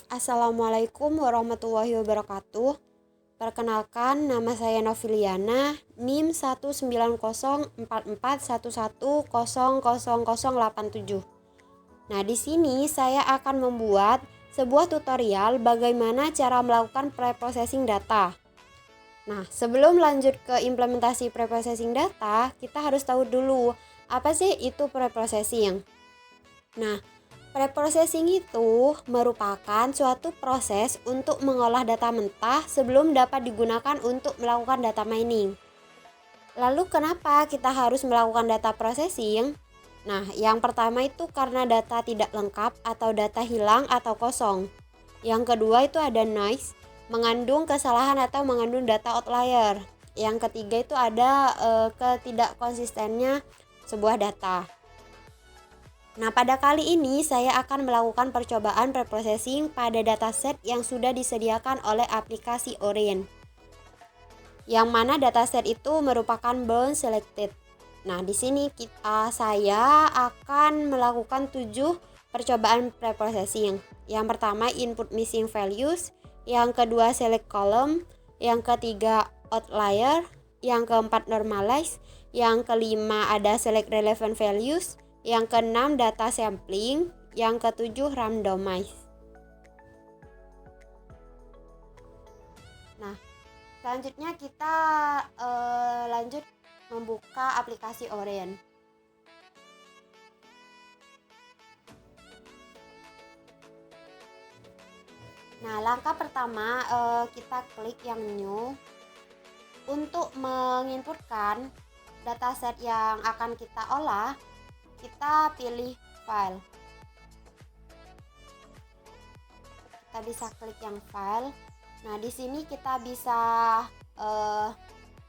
Assalamualaikum warahmatullahi wabarakatuh. Perkenalkan, nama saya Noviliana, NIM 1904411000087. Nah, di sini saya akan membuat sebuah tutorial bagaimana cara melakukan preprocessing data. Nah, sebelum lanjut ke implementasi preprocessing data, kita harus tahu dulu apa sih itu preprocessing. Nah, preprocessing itu merupakan suatu proses untuk mengolah data mentah sebelum dapat digunakan untuk melakukan data mining. Lalu kenapa kita harus melakukan data processing? Nah, yang pertama itu karena data tidak lengkap atau data hilang atau kosong. Yang kedua itu ada noise, mengandung kesalahan atau mengandung data outlier. Yang ketiga itu ada ketidakkonsistennya sebuah data. Nah, pada kali ini saya akan melakukan percobaan preprocessing pada dataset yang sudah disediakan oleh aplikasi Orin. Yang mana dataset itu merupakan bound selected. Nah, di sini saya akan melakukan 7 percobaan preprocessing. Yang pertama input missing values, yang kedua select column, yang ketiga outlier, yang keempat normalize, yang kelima ada select relevant values, yang keenam data sampling, yang ketujuh randomize. Nah, selanjutnya kita lanjut membuka aplikasi Orin. Nah, langkah pertama kita klik yang new. Untuk menginputkan dataset yang akan kita olah, kita pilih file. Kita bisa klik yang file. Nah, di sini kita bisa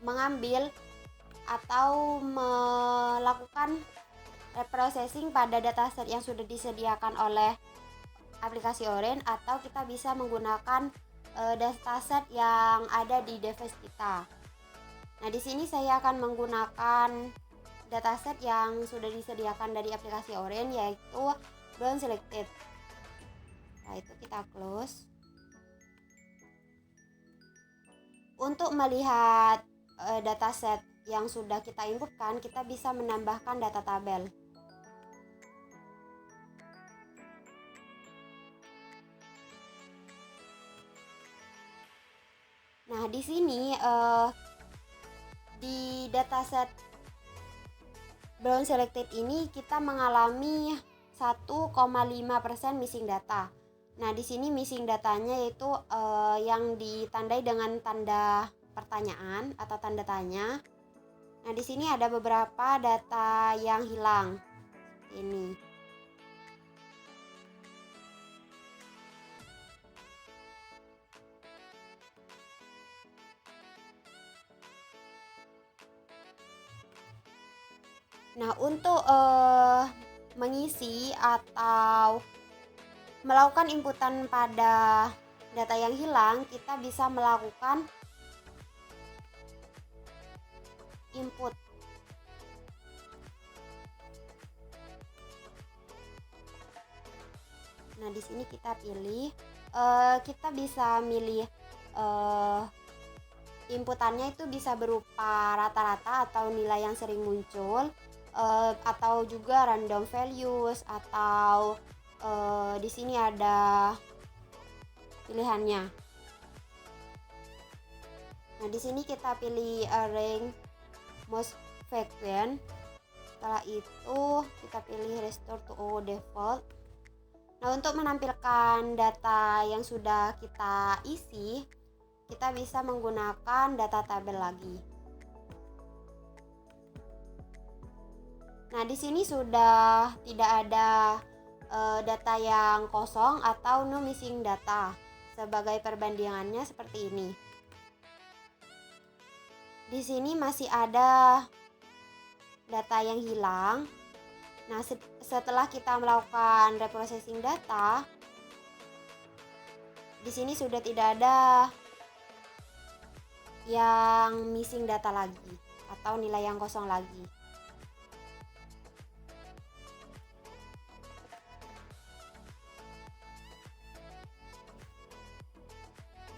mengambil atau melakukan reprocessing pada dataset yang sudah disediakan oleh aplikasi Orin, atau kita bisa menggunakan dataset yang ada di device kita. Nah, di sini saya akan menggunakan dataset yang sudah disediakan dari aplikasi Orin, yaitu bound selected. Nah, itu kita close. Untuk melihat dataset yang sudah kita inputkan, kita bisa menambahkan data tabel. Nah, di sini di dataset bound selected ini kita mengalami 1,5% missing data. Nah, di sini missing datanya yaitu yang ditandai dengan tanda pertanyaan atau tanda tanya. Nah, di sini ada beberapa data yang hilang. Ini. Nah, untuk mengisi atau melakukan inputan pada data yang hilang, kita bisa melakukan input. Nah, di sini kita pilih, kita bisa milih inputannya itu bisa berupa rata-rata atau nilai yang sering muncul, atau juga random values, atau di sini ada pilihannya. Nah, di sini kita pilih rank most frequent. Setelah itu kita pilih restore to default. Nah, untuk menampilkan data yang sudah kita isi, kita bisa menggunakan data tabel lagi. Nah, di sini sudah tidak ada data yang kosong atau no missing data. Sebagai perbandingannya seperti ini. Di sini masih ada data yang hilang. Nah, setelah kita melakukan reprocessing data, di sini sudah tidak ada yang missing data lagi atau nilai yang kosong lagi.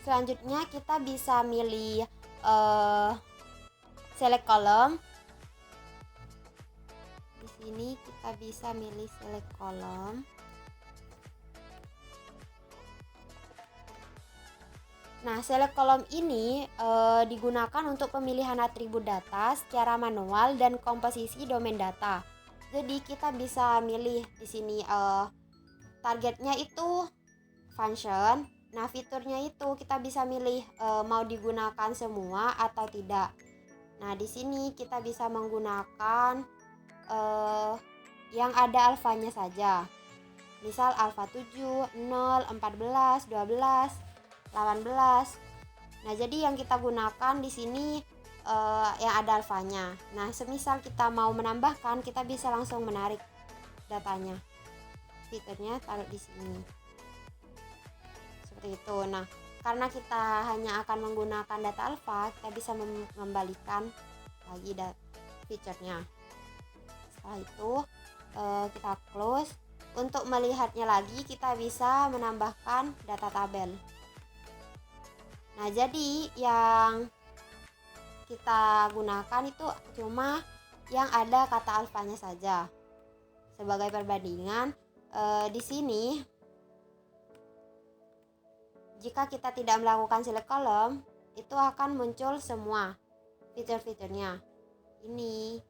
Selanjutnya kita bisa milih select column. Di sini kita bisa milih select column. Nah, select column ini digunakan untuk pemilihan atribut data secara manual dan komposisi domain data. Jadi kita bisa milih di sini targetnya itu function. Nah, fiturnya itu kita bisa milih mau digunakan semua atau tidak. Nah, di sini kita bisa menggunakan yang ada alfanya saja. Misal alfa 7, 0, 14, 12, 18. Nah, jadi yang kita gunakan di sini yang ada alfanya. Nah, semisal kita mau menambahkan, kita bisa langsung menarik datanya. Fiturnya taruh di sini. Seperti itu. Nah, karena kita hanya akan menggunakan data alfa, kita bisa mengembalikan lagi fiturnya. Setelah itu kita close. Untuk melihatnya lagi, kita bisa menambahkan data tabel. Nah, jadi yang kita gunakan itu cuma yang ada kata alfanya saja. Sebagai perbandingan, di sini jika kita tidak melakukan select column, itu akan muncul semua fitur-fiturnya. Ini.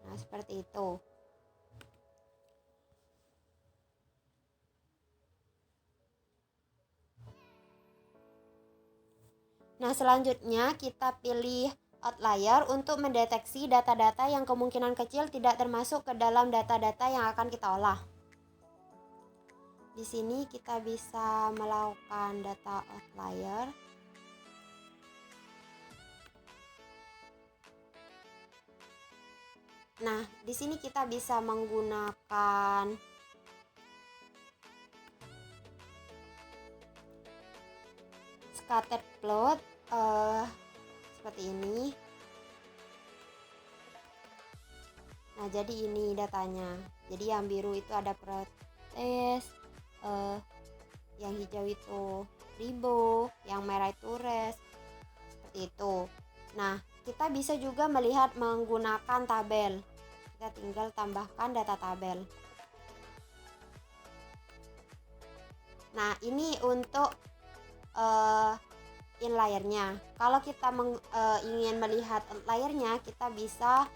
Nah, seperti itu. Nah, selanjutnya kita pilih outlier untuk mendeteksi data-data yang kemungkinan kecil tidak termasuk ke dalam data-data yang akan kita olah. Di sini kita bisa melakukan data outlier. Nah, di sini kita bisa menggunakan scattered plot seperti ini. Nah, jadi ini datanya. Jadi yang biru itu ada protes, yang hijau itu ribo, yang merah itu res, seperti itu. Nah, kita bisa juga melihat menggunakan tabel. Kita tinggal tambahkan data tabel. Nah, ini untuk inlayernya. Kalau kita ingin melihat outliernya, kita bisa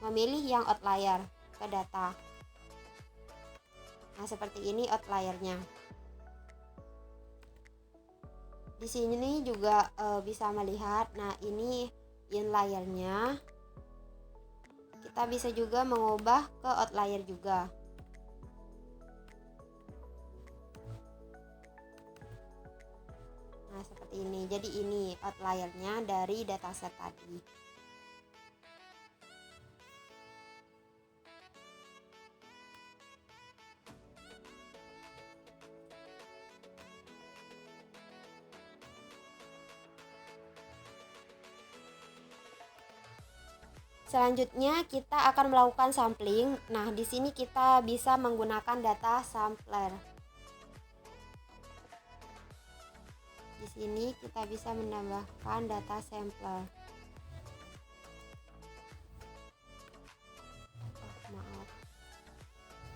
memilih yang outlier ke data. Nah, seperti ini outliernya. Di sini juga bisa melihat. Nah, ini inlayernya. Kita bisa juga mengubah ke outlier juga. Nah, seperti ini. Jadi ini outliernya dari dataset tadi. Selanjutnya kita akan melakukan sampling. Nah, di sini kita bisa menggunakan data sampler. Di sini kita bisa menambahkan data sampler.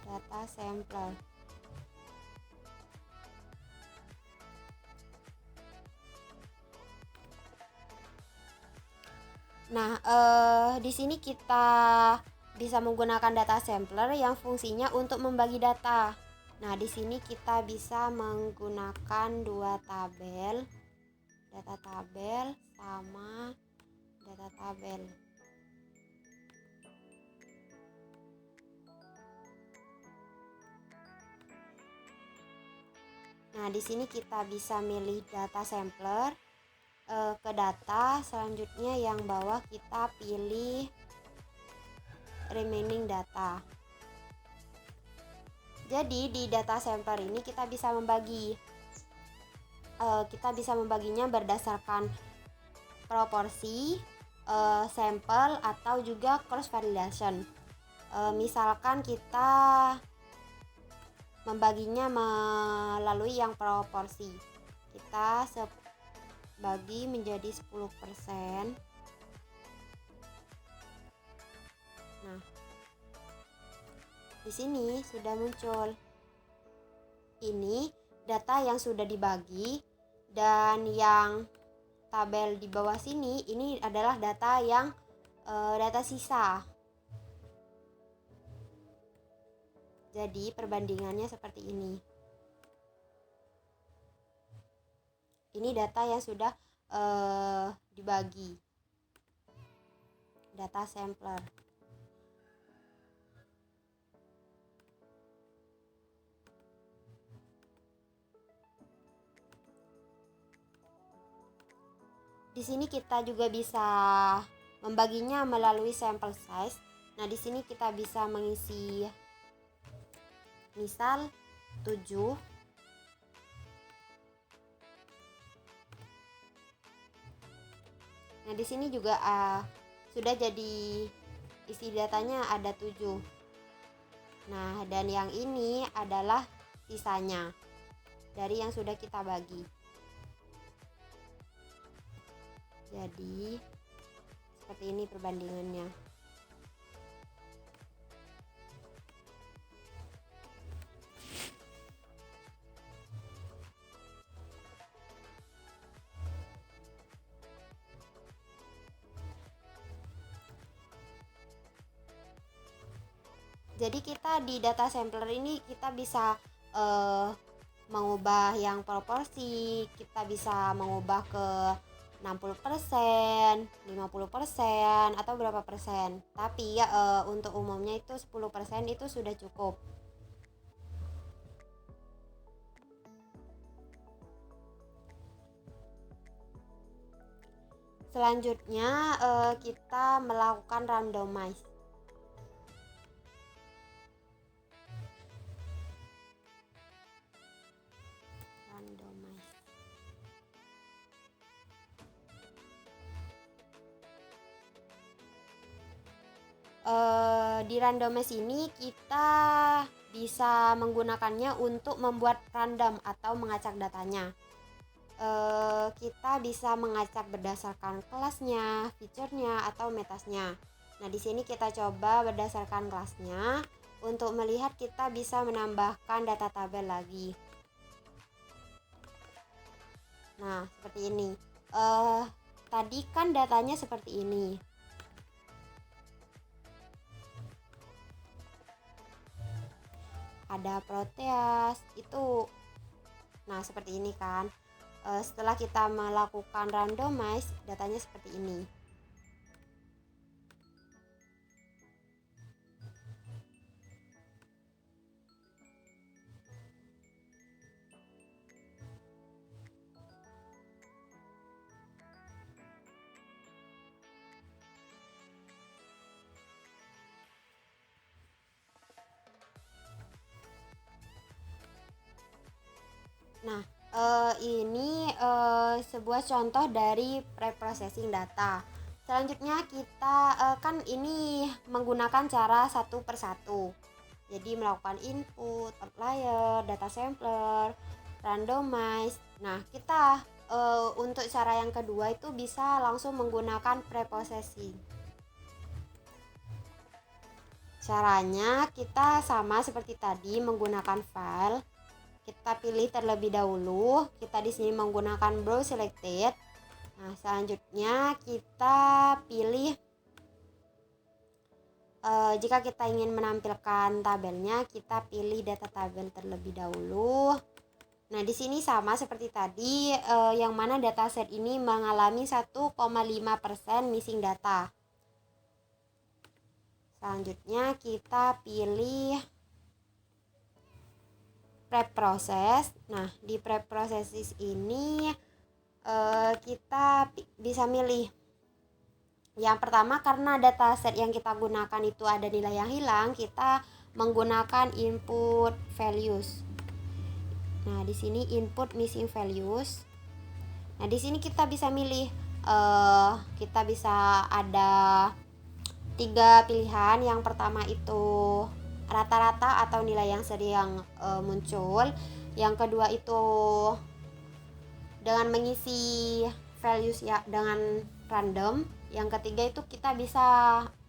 Data sampler. Nah, di sini kita bisa menggunakan data sampler yang fungsinya untuk membagi data. Nah, di sini kita bisa menggunakan dua tabel, data tabel sama data tabel. Nah, di sini kita bisa milih data sampler ke data. Selanjutnya yang bawah kita pilih remaining data. Jadi di data sampler ini kita bisa membaginya berdasarkan proporsi, sampel, atau juga cross validation. Misalkan kita membaginya melalui yang proporsi. Kita bagi menjadi 10%. Nah, di sini sudah muncul. Ini data yang sudah dibagi, dan yang tabel di bawah sini ini adalah data yang data sisa. Jadi perbandingannya seperti ini. Ini data yang sudah dibagi, data sampler. Di sini kita juga bisa membaginya melalui sample size. Nah, di sini kita bisa mengisi misal 7. Nah, di sini juga sudah jadi isi datanya ada 7. Nah, dan yang ini adalah sisanya dari yang sudah kita bagi. Jadi seperti ini perbandingannya. Jadi kita di data sampler ini kita bisa mengubah yang proporsi, kita bisa mengubah ke 60%, 50% atau berapa persen. Tapi ya untuk umumnya itu 10% itu sudah cukup. Selanjutnya kita melakukan randomize. Di randomize ini kita bisa menggunakannya untuk membuat random atau mengacak datanya. Kita bisa mengacak berdasarkan kelasnya, fiturnya, atau metasnya. Nah, di sini kita coba berdasarkan kelasnya. Untuk melihat kita bisa menambahkan data tabel lagi. Nah, seperti ini. Tadi kan datanya seperti ini. Ada Proteus itu. Nah, seperti ini kan. Setelah kita melakukan randomize, datanya seperti ini. Nah, ini sebuah contoh dari preprocessing data. Selanjutnya kita kan ini menggunakan cara satu persatu. Jadi melakukan input, outlier, data sampler, randomize. Nah, kita untuk cara yang kedua itu bisa langsung menggunakan preprocessing. Caranya kita sama seperti tadi, menggunakan file. Kita pilih terlebih dahulu. Kita di sini menggunakan browse selected. Nah, selanjutnya kita pilih jika kita ingin menampilkan tabelnya, kita pilih data tabel terlebih dahulu. Nah, di sini sama seperti tadi, yang mana dataset ini mengalami 1,5% missing data. Selanjutnya kita pilih prep process. Nah, di prep process ini kita bisa milih. Yang pertama, karena dataset yang kita gunakan itu ada nilai yang hilang, kita menggunakan input values. Nah, di sini input missing values. Nah, di sini kita bisa milih. Kita bisa ada 3 pilihan. Yang pertama itu rata-rata atau nilai yang sering muncul. Yang kedua itu dengan mengisi values ya dengan random. Yang ketiga itu kita bisa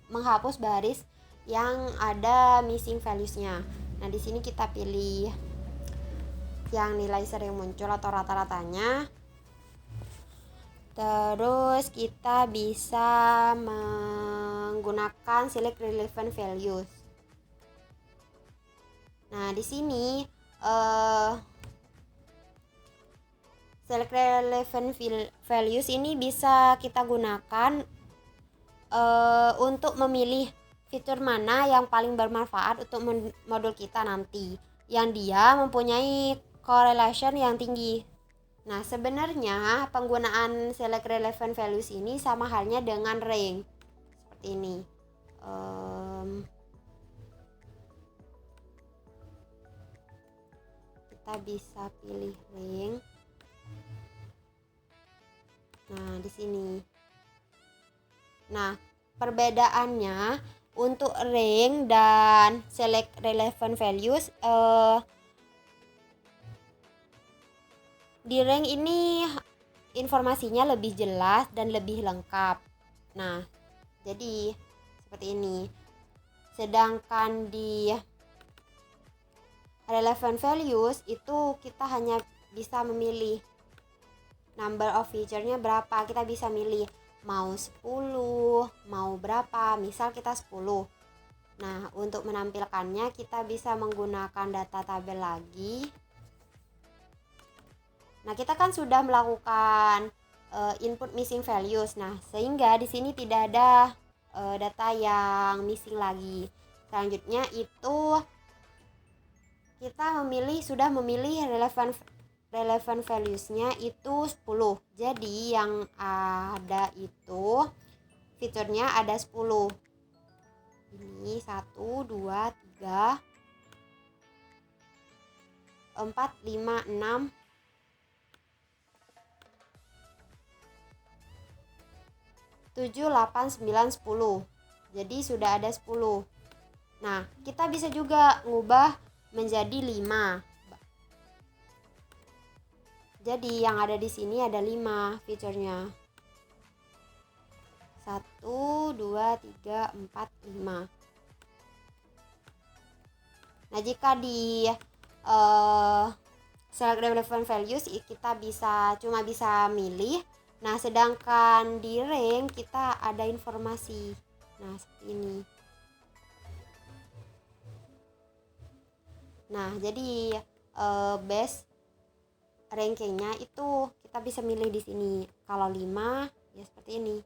menghapus baris yang ada missing values-nya. Nah, di sini kita pilih yang nilai sering muncul atau rata-ratanya. Terus kita bisa menggunakan select relevant values. Nah, di sini select relevant values ini bisa kita gunakan untuk memilih fitur mana yang paling bermanfaat untuk modul kita nanti, yang dia mempunyai correlation yang tinggi. Nah, sebenarnya penggunaan select relevant values ini sama halnya dengan rank. Seperti ini. Kita bisa pilih rank. Nah, di sini. Nah, perbedaannya untuk rank dan select relevant values, di rank ini informasinya lebih jelas dan lebih lengkap. Nah, jadi seperti ini. Sedangkan di relevant values itu kita hanya bisa memilih number of feature-nya berapa. Kita bisa milih mau 10, mau berapa, misal kita 10. Nah, untuk menampilkannya kita bisa menggunakan data tabel lagi. Nah, kita kan sudah melakukan input missing values. Nah, sehingga di sini tidak ada data yang missing lagi. Selanjutnya itu kita sudah memilih relevant values-nya itu 10. Jadi yang ada itu fiturnya ada 10. Ini 1, 2, 3, 4, 5, 6, 7, 8, 9, 10. Jadi sudah ada 10. Nah, kita bisa juga ngubah menjadi 5. Jadi yang ada di sini ada 5 fiturnya. 1, 2, 3, 4, 5. Nah, jika di select relevant values kita cuma bisa milih. Nah, sedangkan di rank kita ada informasi. Nah, seperti ini. Nah, jadi base rankingnya itu kita bisa milih di sini. Kalau 5 ya seperti ini.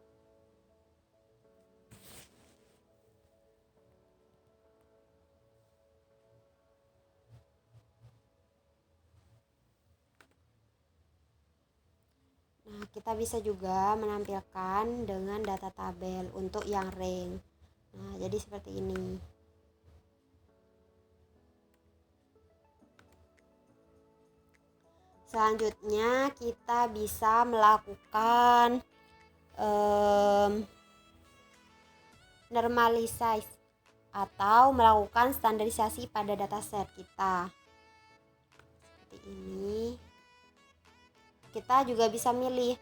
Nah, kita bisa juga menampilkan dengan data tabel untuk yang rank. Nah, jadi seperti ini. Selanjutnya kita bisa melakukan normalize atau melakukan standarisasi pada dataset kita. Seperti ini. Kita juga bisa milih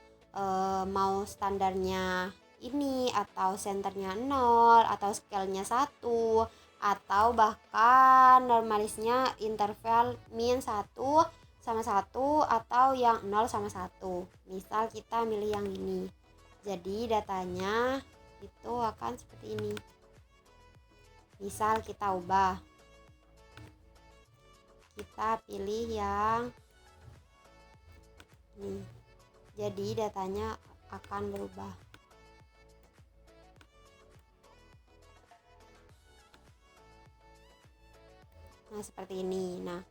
mau standarnya ini atau centernya 0 atau scale-nya 1 atau bahkan normalisnya interval min 1 sama 1 atau yang 0 sama 1. Misal kita milih yang ini. Jadi datanya itu akan seperti ini. Misal kita ubah. Kita pilih yang ini. Jadi datanya akan berubah. Nah, seperti ini. Nah,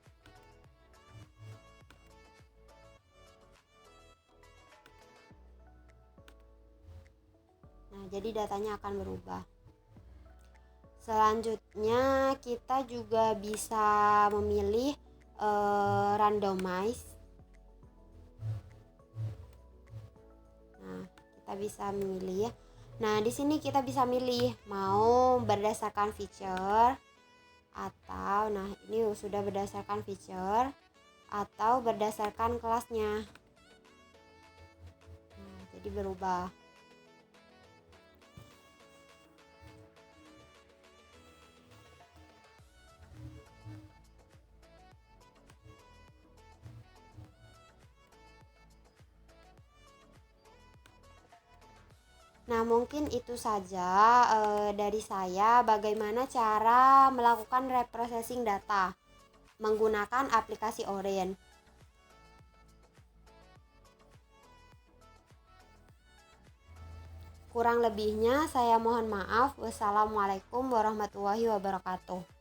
jadi datanya akan berubah. Selanjutnya kita juga bisa memilih randomize. Nah, kita bisa memilih ya. Nah, di sini kita bisa milih mau berdasarkan feature atau nah ini sudah berdasarkan feature atau berdasarkan kelasnya. Nah, jadi berubah. Nah, mungkin itu saja dari saya bagaimana cara melakukan reprocessing data menggunakan aplikasi Orange. Kurang lebihnya saya mohon maaf. Wassalamualaikum warahmatullahi wabarakatuh.